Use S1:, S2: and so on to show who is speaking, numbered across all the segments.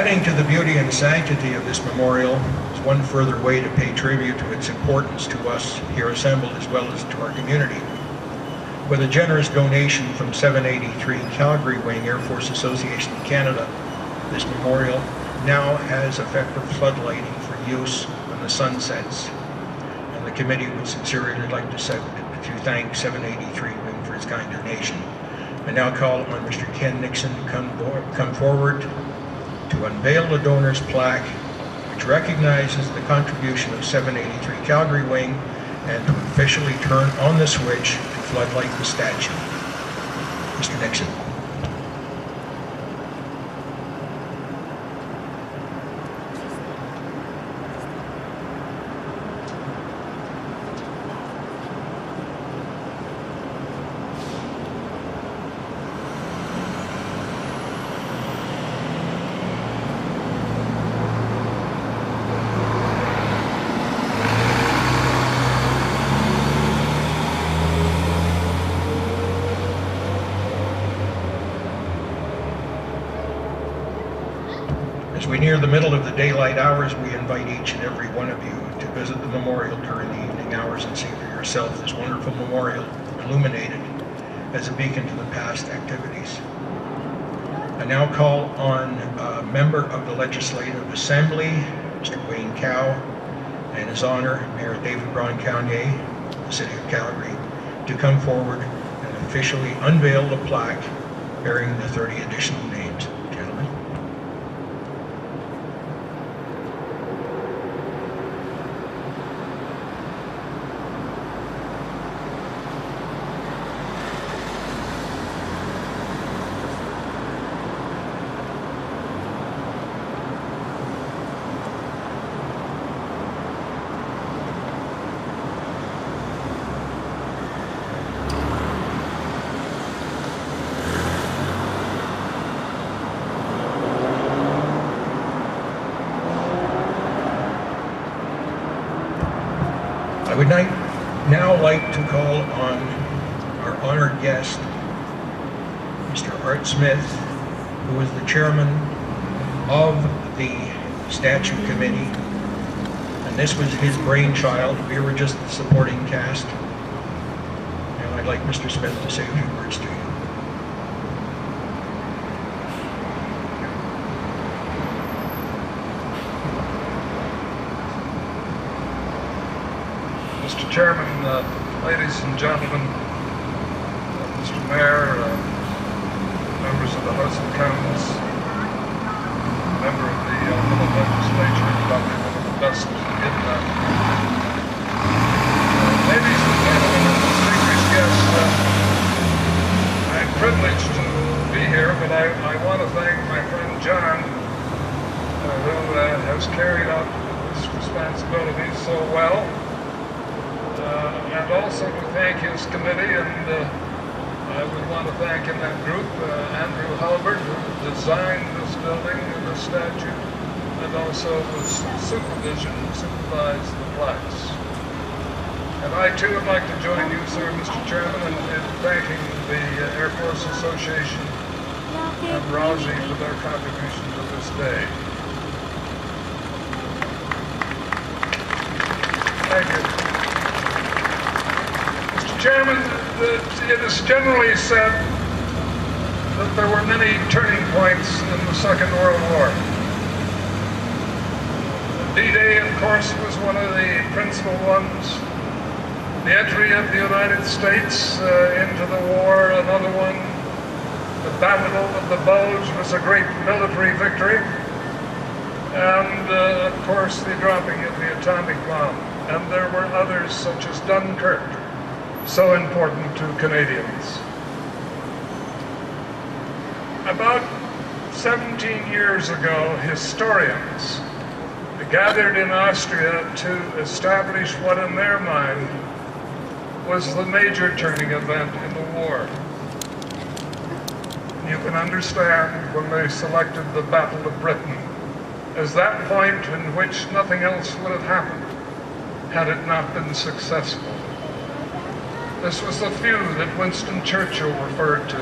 S1: Adding to the beauty and sanctity of this memorial is one further way to pay tribute to its importance to us here assembled as well as to our community. With a generous donation from 783 Calgary Wing Air Force Association of Canada, this memorial now has effective floodlighting for use when the sun sets. And the committee would sincerely like to thank 783 Wing for its kind donation. I now call on Mr. Ken Nixon to come forward to unveil the donor's plaque, which recognizes the contribution of 783 Calgary Wing, and to officially turn on the switch to floodlight the statue. Mr. Nixon. As we near the middle of the daylight hours, we invite each and every one of you to visit the memorial during the evening hours and see for yourself this wonderful memorial illuminated as a beacon to the past activities. I now call on a member of the Legislative Assembly, Mr. Wayne Cow, and his honor, Mayor David Broncounier, the City of Calgary, to come forward and officially unveil the plaque bearing the 30 additional names. Gentlemen. I would now like to call on our honored guest, Mr. Art Smith, who is the chairman of the statue committee, and this was his brainchild. We were just the supporting cast, and I'd like Mr. Smith to say a few words to you.
S2: Mr. Chairman, ladies and gentlemen, Mr. Mayor, members of the House of Commons, member of the Alberta Legislature, probably one of the best in that. Ladies and gentlemen, and distinguished guests, I'm privileged to be here, but I want to thank my friend John, who has carried out this responsibility so well. And also to thank his committee, and I would want to thank in that group Andrew Halbert, who designed this building and the statue, and also was supervised the plaques. And I too would like to join you, sir, Mr. Chairman, in thanking the Air Force Association and Rousey for their contribution to this day. Thank you. Chairman, it is generally said that there were many turning points in the Second World War. D-Day, of course, was one of the principal ones. The entry of the United States into the war, another one. The Battle of the Bulge was a great military victory. And, of course, the dropping of the atomic bomb. And there were others, such as Dunkirk, so important to Canadians. About 17 years ago, historians gathered in Austria to establish what in their mind was the major turning event in the war. You can understand when they selected the Battle of Britain as that point in which nothing else would have happened had it not been successful. This was the few that Winston Churchill referred to.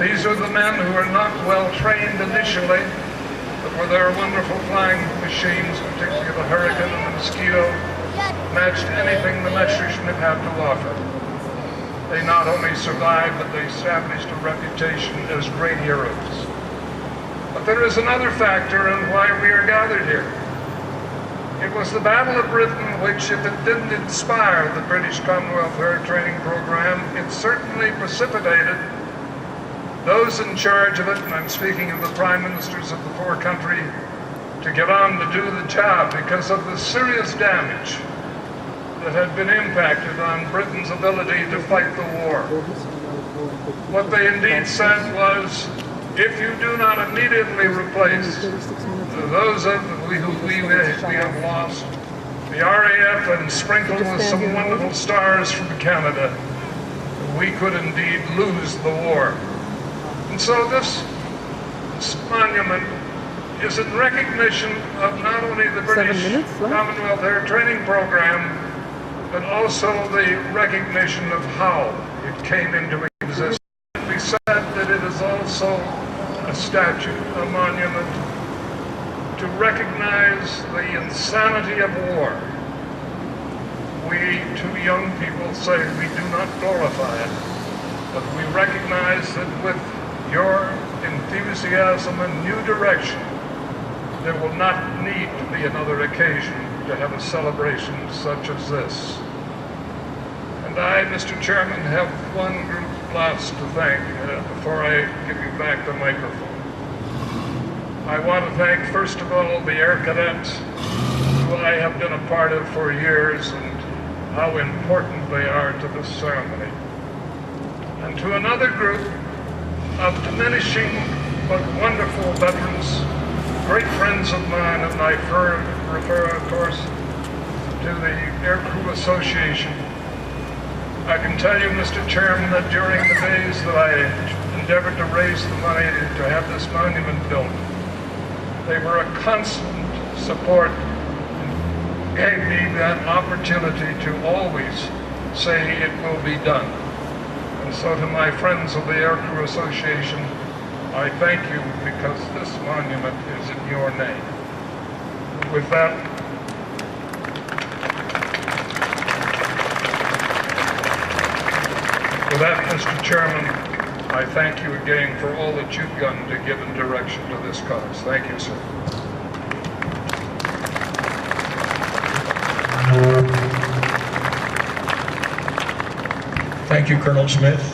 S2: These are the men who are not well trained initially, with their wonderful flying machines, particularly the Hurricane and the Mosquito, matched anything the Messerschmitt had to offer. They not only survived, but they established a reputation as great heroes. But there is another factor in why we are gathered here. It was the Battle of Britain which, if it didn't inspire the British Commonwealth Air Training Program, it certainly precipitated those in charge of it, and I'm speaking of the prime ministers of the four countries, to get on to do the job because of the serious damage that had been impacted on Britain's ability to fight the war. What they indeed said was, if you do not immediately replace those who we have lost, the RAF, and sprinkled with some wonderful stars from Canada, we could indeed lose the war. And so this monument is in recognition of not only the British Commonwealth Air Training Program, but also the recognition of how it came into existence. We said that it is also a statue, a monument, to recognize the insanity of war. We, two young people, say we do not glorify it, but we recognize that with your enthusiasm and new direction, there will not need to be another occasion to have a celebration such as this. And I, Mr. Chairman, have one group last to thank before I give you back the microphone. I want to thank, first of all, the Air Cadets, who I have been a part of for years, and how important they are to this ceremony. And to another group of diminishing but wonderful veterans, great friends of mine, and I refer, of course, to the Air Crew Association. I can tell you, Mr. Chairman, that during the days that I endeavored to raise the money to have this monument built, they were a constant support and gave me that opportunity to always say it will be done. And so to my friends of the Air Crew Association, I thank you because this monument is in your name. With that, Mr. Chairman, I thank you again for all that you've done to give direction to this cause. Thank you, sir.
S1: Thank you, Colonel Smith.